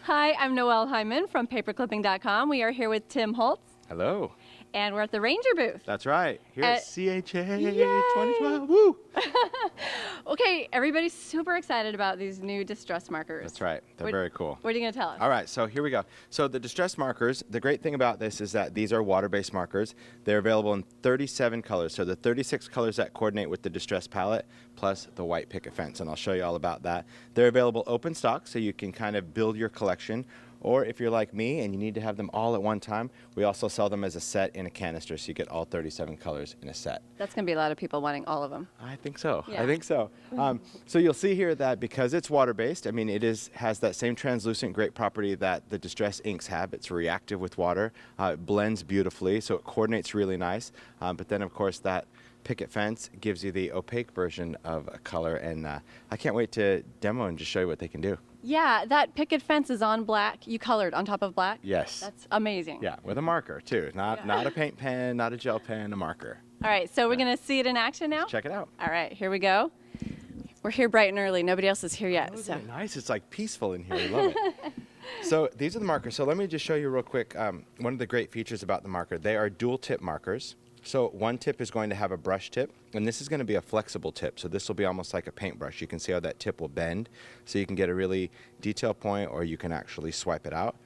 Hi, I'm Noelle Hyman from paperclipping.com. We are here with Tim Holtz, Hello. and we're at the Ranger booth. That's right. Here at CHA Yay! 2012. Woo! Okay, everybody's super excited about these new distress markers. That's right. They're very cool. What are you going to tell us? All right, so here we go. So the distress markers, the great thing about this is that these are water-based markers. They're available in 37 colors. So the 36 colors that coordinate with the distress palette plus the white picket fence, and I'll show you all about that. They're available open stock, so you can kind of build your collection. Or if you're like me and you need to have them all at one time, we also sell them as a set in a canister, so you get all 37 colors in a set. That's going to be a lot of people wanting all of them. I think so. Yeah. I think so. So you'll see here that because it's water-based, I mean, it has that same translucent great property that the distress inks have. It's reactive with water. It blends beautifully, so it coordinates really nice. But then, of course, that picket fence gives you the opaque version of a color, and I can't wait to demo and just show you what they can do. Yeah, that picket fence is on black. You colored on top of black? Yes. That's amazing. Yeah, with a marker, too. Not a paint pen, not a gel pen, a marker. All right, so we're going to see it in action now? Let's check it out. All right, here we go. We're here bright and early. Nobody else is here yet. Oh, isn't it nice? It's like peaceful in here. I love it. So these are the markers. So let me just show you real quick one of the great features about the marker. They are dual tip markers. So one tip is going to have a brush tip, and this is going to be a flexible tip. So this will be almost like a paintbrush. You can see how that tip will bend, so you can get a really detailed point, or you can actually swipe it out.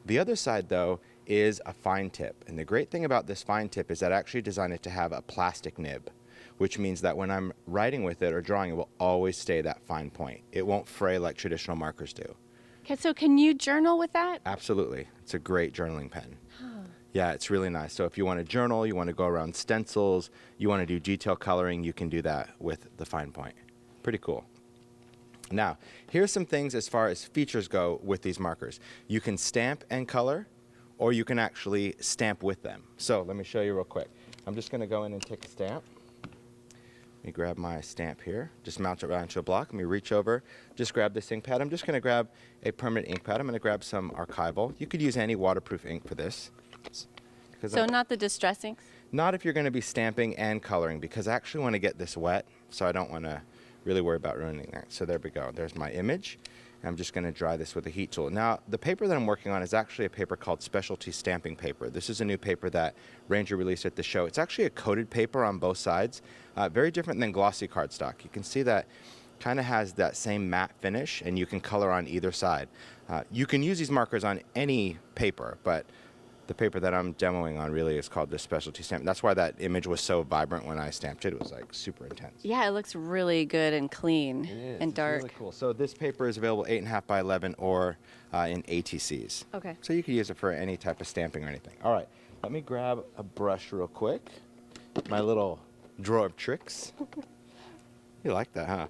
The other side, though, is a fine tip. And the great thing about this fine tip is that I actually designed it to have a plastic nib, which means that when I'm writing with it or drawing, it will always stay that fine point. It won't fray like traditional markers do. Okay, so can you journal with that? Absolutely. It's a great journaling pen. Yeah, it's really nice. So if you want to journal, you want to go around stencils, you want to do detail coloring, you can do that with the fine point. Pretty cool. Now, here's some things as far as features go with these markers. You can stamp and color, or you can actually stamp with them. So let me show you real quick. I'm just going to go in and take a stamp. Let me grab my stamp here. Just mount it right onto a block. Let me reach over, just grab this ink pad. I'm just going to grab a permanent ink pad. I'm going to grab some archival. You could use any waterproof ink for this. So not the distress inks? Not if you're going to be stamping and coloring, because I actually want to get this wet, so I don't want to really worry about ruining that. So there we go. There's my image. I'm just going to dry this with a heat tool. Now, the paper that I'm working on is actually a paper called Specialty Stamping Paper. This is a new paper that Ranger released at the show. It's actually a coated paper on both sides, very different than glossy cardstock. You can see that kind of has that same matte finish, and you can color on either side. You can use these markers on any paper, but the paper that I'm demoing on really is called the Specialty Stamp. That's why that image was so vibrant when I stamped it. It was like super intense. Yeah, it looks really good and clean and dark. It's really cool. So this paper is available 8.5 by 11 or in ATCs. Okay. So you can use it for any type of stamping or anything. All right, let me grab a brush real quick. My little drawer of tricks. You like that, huh?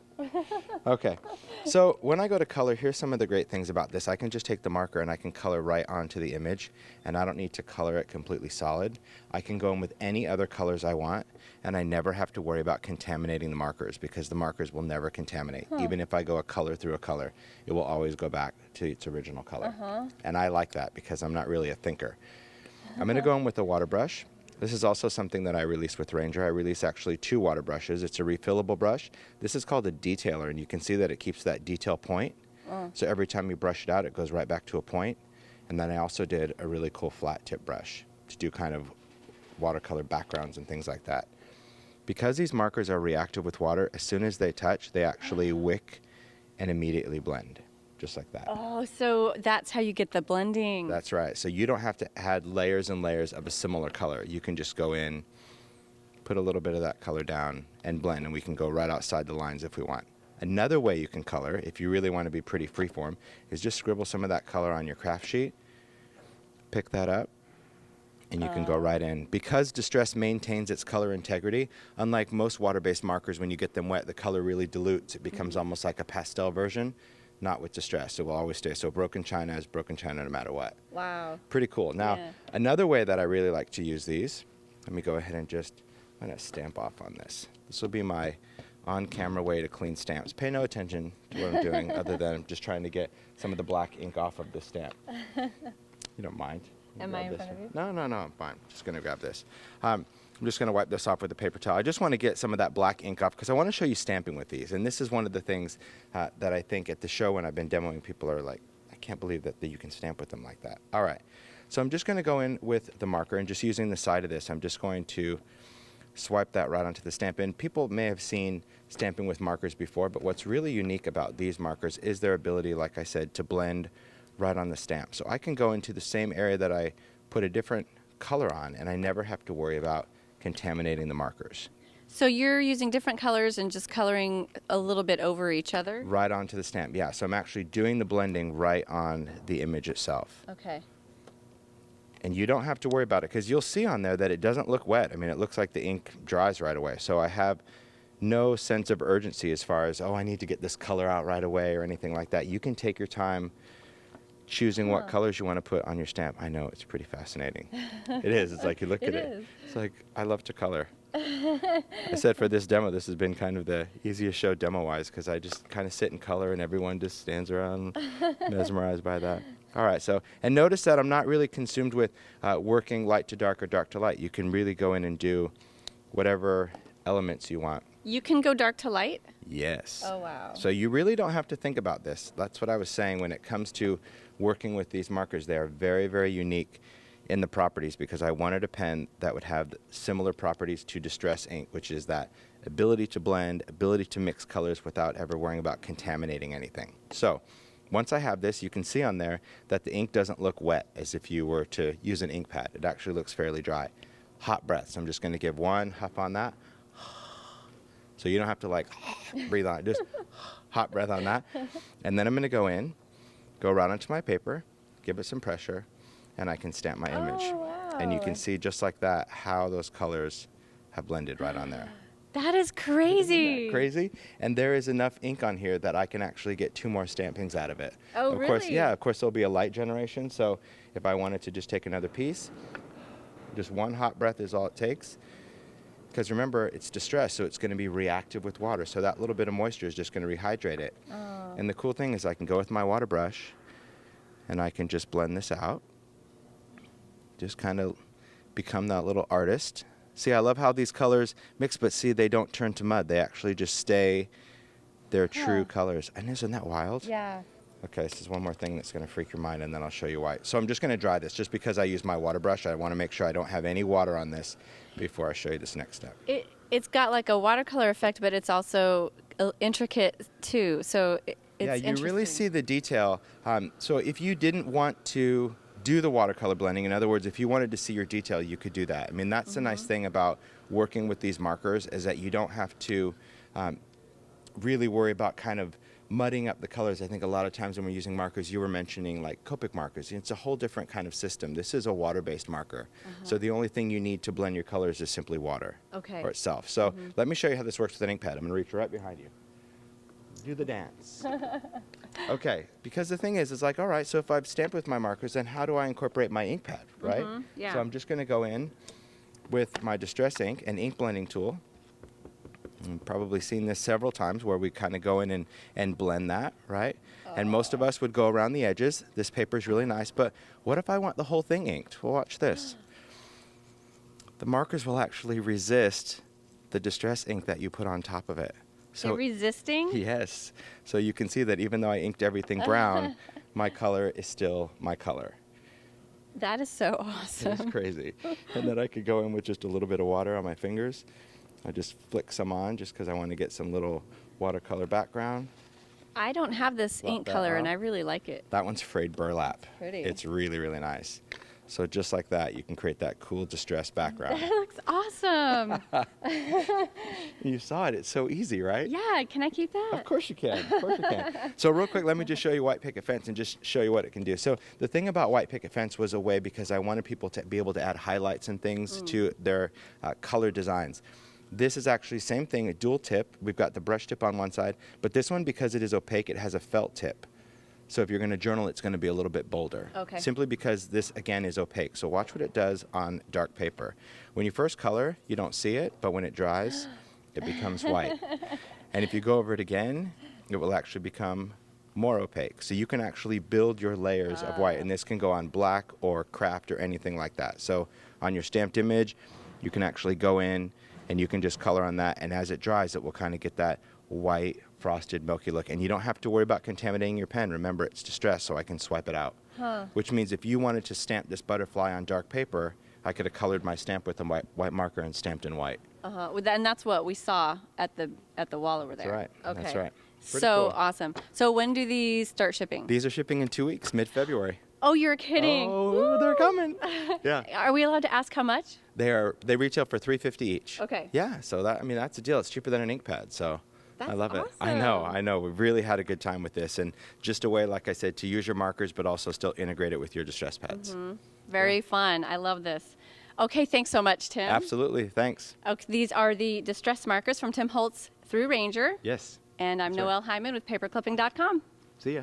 Okay, so when I go to color, here's some of the great things about this. I can just take the marker and I can color right onto the image, and I don't need to color it completely solid. I can go in with any other colors I want, and I never have to worry about contaminating the markers, because the markers will never contaminate. Even if I go a color through a color, it will always go back to its original color. And I like that because I'm not really a thinker. I'm going to go in with a water brush. This is also something that I released with Ranger. I released actually 2 water brushes. It's a refillable brush. This is called a detailer, and you can see that it keeps that detail point. So every time you brush it out, it goes right back to a point. And then I also did a really cool flat tip brush to do kind of watercolor backgrounds and things like that. Because these markers are reactive with water, as soon as they touch, they actually wick and immediately blend. Just like that. Oh, so that's how you get the blending. That's right. So you don't have to add layers and layers of a similar color. You can just go in, put a little bit of that color down, and blend, and we can go right outside the lines if we want. Another way you can color, if you really want to be pretty freeform, is just scribble some of that color on your craft sheet, pick that up, and you can go right in. Because Distress maintains its color integrity, unlike most water-based markers, when you get them wet, the color really dilutes. It becomes almost like a pastel version. Not with Distress. It will always stay. So broken china is broken china no matter what. Wow. Pretty cool. Now, another way that I really like to use these, let me go ahead and just, I'm going to stamp off on this. This will be my on-camera way to clean stamps. Pay no attention to what I'm doing other than just trying to get some of the black ink off of the stamp. You don't mind? Am I in front of you? No, I'm fine. Just going to grab this. I'm just going to wipe this off with a paper towel. I just want to get some of that black ink off because I want to show you stamping with these. And this is one of the things that I think at the show when I've been demoing, people are like, I can't believe that you can stamp with them like that. All right. So I'm just going to go in with the marker, and just using the side of this, I'm just going to swipe that right onto the stamp. And people may have seen stamping with markers before, but what's really unique about these markers is their ability, like I said, to blend right on the stamp. So I can go into the same area that I put a different color on, and I never have to worry about contaminating the markers. So you're using different colors and just coloring a little bit over each other? Right onto the stamp, yeah. So I'm actually doing the blending right on the image itself. Okay. And you don't have to worry about it, because you'll see on there that it doesn't look wet. I mean, it looks like the ink dries right away. So I have no sense of urgency as far as, oh, I need to get this color out right away or anything like that. You can take your time choosing what colors you want to put on your stamp. I know, it's pretty fascinating. It is. It's like you look at it. It's like, I love to color. I said for this demo, this has been kind of the easiest show demo-wise, because I just kind of sit and color, and everyone just stands around mesmerized by that. All right, so, and notice that I'm not really consumed with working light to dark or dark to light. You can really go in and do whatever elements you want. You can go dark to light? Yes. Oh, wow. So you really don't have to think about this. That's what I was saying when it comes to working with these markers. They are very, very unique in the properties, because I wanted a pen that would have similar properties to Distress ink, which is that ability to blend, ability to mix colors without ever worrying about contaminating anything. So once I have this, you can see on there that the ink doesn't look wet as if you were to use an ink pad. It actually looks fairly dry. Hot breaths. I'm just going to give one huff on that. So you don't have to like breathe on it, just hot breath on that. And then I'm going to go in, go right onto my paper, give it some pressure, and I can stamp my image. Oh, wow. And you can see just like that how those colors have blended right on there. That is crazy. Isn't that crazy? And there is enough ink on here that I can actually get 2 more stampings out of it. Oh, of course, really? yeah, of course there'll be a light generation, so if I wanted to just take another piece, just one hot breath is all it takes. Because remember, it's Distress, so it's going to be reactive with water, so that little bit of moisture is just going to rehydrate it. Oh. And the cool thing is I can go with my water brush, and I can just blend this out. Just kind of become that little artist. See, I love how these colors mix, but see, they don't turn to mud. They actually just stay their true colors. And isn't that wild? Yeah. Okay, this is one more thing that's going to freak your mind, and then I'll show you why. So I'm just going to dry this. Just because I use my water brush, I want to make sure I don't have any water on this before I show you this next step. It's got like a watercolor effect, but it's also intricate too. So it's yeah, you really interesting. see the detail. So if you didn't want to do the watercolor blending, in other words, if you wanted to see your detail, you could do that. I mean, that's the nice thing about working with these markers, is that you don't have to really worry about kind of mudding up the colors. I think a lot of times when we're using markers, you were mentioning like Copic markers. It's a whole different kind of system. This is a water-based marker. So the only thing you need to blend your colors is simply water or itself. So let me show you how this works with an ink pad. I'm going to reach right behind you. Do the dance. Okay, because the thing is like, all right, so if I've stamped with my markers, then how do I incorporate my ink pad, right? Yeah. So I'm just going to go in with my Distress ink, an ink blending tool. You've probably seen this several times where we kind of go in and blend that, right? And most of us would go around the edges. This paper is really nice, but what if I want the whole thing inked? Well, watch this. The markers will actually resist the Distress ink that you put on top of it. They're resisting? Yes. So you can see that even though I inked everything brown, my color is still my color. That is so awesome. It's crazy. And then I could go in with just a little bit of water on my fingers. I just flick some on just because I want to get some little watercolor background. I don't have this Love ink that, color, huh? and I really like it. That one's frayed burlap. Pretty. It's really, really nice. So just like that, you can create that cool distressed background. That looks awesome. You saw it. It's so easy, right? Yeah, can I keep that? Of course you can. Of course you can. So real quick, let me just show you white picket fence and just show you what it can do. So the thing about white picket fence was a way, because I wanted people to be able to add highlights and things to their color designs. This is actually same thing, a dual tip. We've got the brush tip on one side, but this one, because it is opaque, it has a felt tip. So if you're going to journal, it's going to be a little bit bolder. Okay. Simply because this, again, is opaque. So watch what it does on dark paper. When you first color, you don't see it, but when it dries, it becomes white. And if you go over it again, it will actually become more opaque. So you can actually build your layers of white, and this can go on black or craft or anything like that. So on your stamped image, you can actually go in and you can just color on that, and as it dries, it will kind of get that white, frosted, milky look. And you don't have to worry about contaminating your pen. Remember, it's distressed, so I can swipe it out. Which means if you wanted to stamp this butterfly on dark paper, I could have colored my stamp with a white marker and stamped in white. And that's what we saw at the wall over there. That's right. Okay. That's right. Pretty So cool. awesome. So when do these start shipping? These are shipping in 2 weeks, mid-February. Oh, you're kidding. Oh, they're coming. Yeah. Are we allowed to ask how much? They retail for $3.50 each. Okay. Yeah, so that's a deal. It's cheaper than an ink pad, so I That's love it. awesome. I know. We really had a good time with this, and just a way, like I said, to use your markers, but also still integrate it with your distress pads. Very fun. I love this. Okay, thanks so much, Tim. Absolutely. Thanks. Okay, these are the distress markers from Tim Holtz through Ranger. Yes. And I'm That's right. Noelle Hyman with paperclipping.com. See ya.